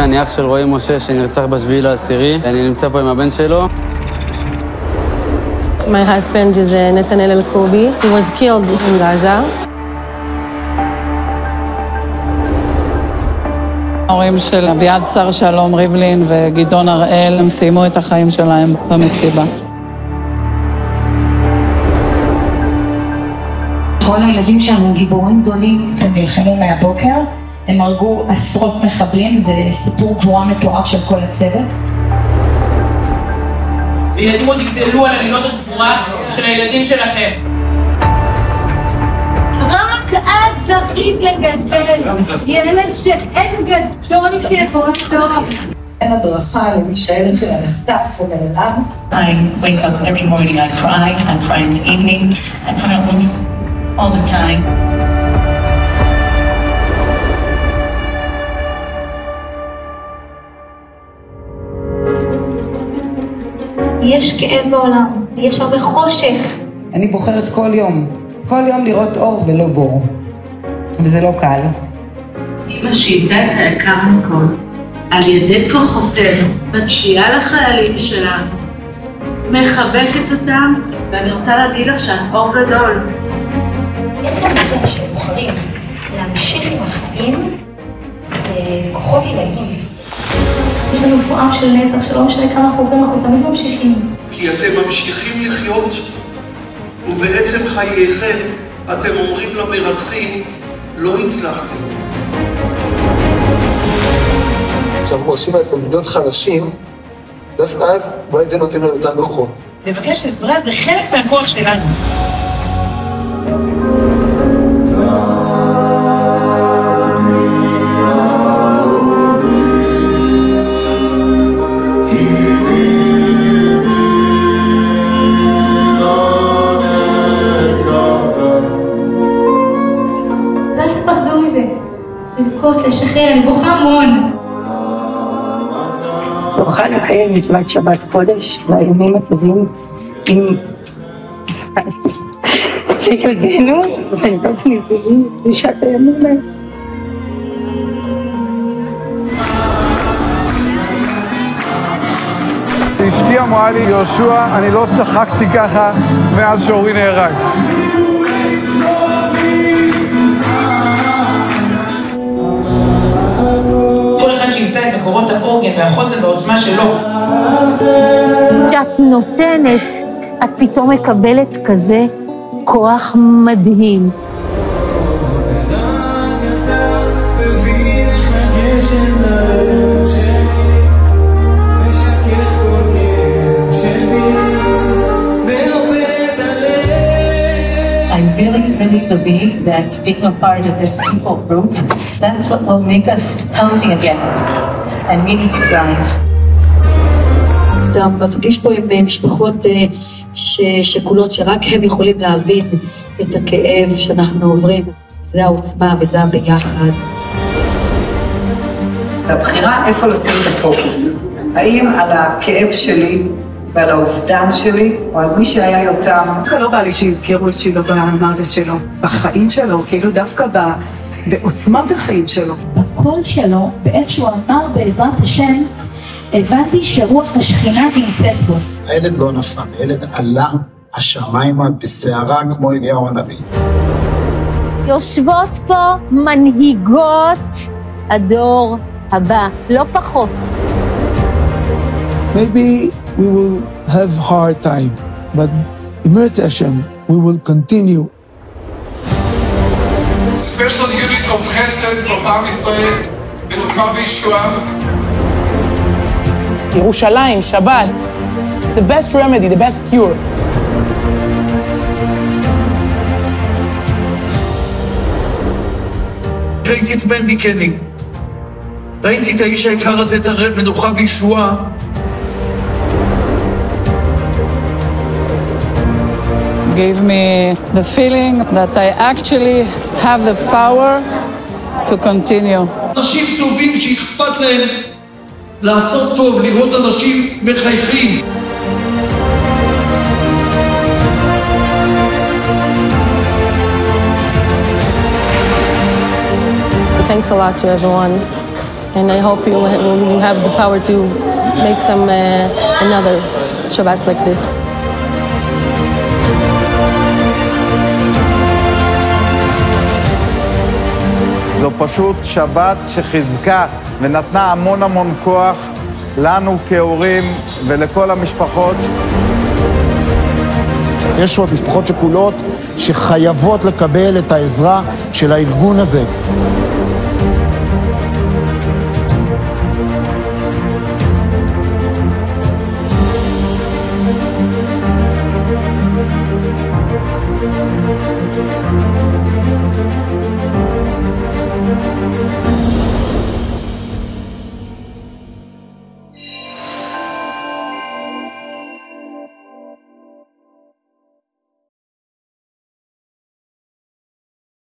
אני אח של רועי משה שנרצח ב7/10. אני נמצא פה עם הבן שלו. My husband is Nathaniel El-Koubi. He was killed in Gaza. ההורים של אביעד שר שלום ריבלין וגדעון הראל, הם סיימו את החיים שלהם במסיבה. כל הילדים שלנו הם גיבורים גדולים. הם נלחמו מהבוקר, הם הרגו עשרות מחבלים, זה סיפור גבורה מטורף של כל הצוות. ילדים עוד יגדלו על עלילות הגבורה של הילדים שלכם. רק את זכית לגדל ילד שאין גדול כבודו. אין הדרכה למי שהילד שלה נחטף או נעלם. I wake up every morning, I cry in the evening, I cry almost all the time. יש כאב בעולם, יש הרבה חושך. אני בוחרת כל יום לראות אור ולא בור. וזה לא קל. אמא שאיבדה את היקר מכל, על ידי כוחותינו, מצדיעה לחיילים שלנו, מחבקת אותם, ואני רוצה להגיד לך שאת אור גדול. עצם זה שבוחרים להמשיך עם החיים, זה כוחות עילאיים. יש לנו פה עם של נצח, שלא משנה כמה אנחנו עוברים, אנחנו תמיד ממשיכים. כי אתם ממשיכים לחיות, ובעצם חייכם אתם אומרים למרצחים, לא הצלחתם. כשאנחנו עושים לעצמם להיות חלשים, דווקא אז אולי זה נותן לנו יותר כוחות. לבקש עזרה זה חלק מהכוח שלנו. לבכות, לשחרר, אני בוכה המון. נוכל לקיים מצוות שבת קודש לימים הטובים עם ילדינו ולבית נישואים בשעת הימים האלה. אשתי אמרה לי, יהושע, אני לא צחקתי ככה מאז שאורי נהרג. את מקורות העוגן והחוסן והעוצמה שלו. כשאת נותנת, את פתאום מקבלת כזה כוח מדהים. I really believe that being a part of this people group, that's what will make us healthy again. And meeting you guys. אתה מפגיש פה עם משפחות שכולות שרק הם יכולים להבין את הכאב שאנחנו עוברים. זה העוצמה וזה הביחד. הבחירה איפה לשים את הפוקוס. האם על הכאב שלי ועל האובדן שלי, או על מי שהיה יותם. לא בא לי שיזכרו את שלו במוות שלו, בחיים שלו, כאילו דווקא בעוצמת החיים שלו. בקול שלו, בעת שהוא אמר בעזרת השם, הבנתי שרוח השכינה נמצאת בו. הילד לא נפל, הילד עלה השמיימה בסערה כמו אליהו הנביא. יושבות פה מנהיגות הדור הבא, לא פחות. Maybe we will have hard time, but Emertz Hashem, we will continue. Special unit of Chesed of Am Yisrael, ונוקמה בישועה. ירושלים, שבת, the best remedy, the best cure. ראיתי את מנדי קניג, ראיתי את האיש היקר הזה, את הרב מנוחה בישועה. Gave me the feeling that I actually have the power to continue. אנשים טובים שאכפת להם לעשות טוב, לראות אנשים מחייכים. Thanks a lot to everyone and I hope you have the power to make some another Shabbos like this. זו פשוט שבת שחיזקה ונתנה המון המון כוח לנו כהורים ולכל המשפחות. יש עוד משפחות שכולות שחייבות לקבל את העזרה של הארגון הזה.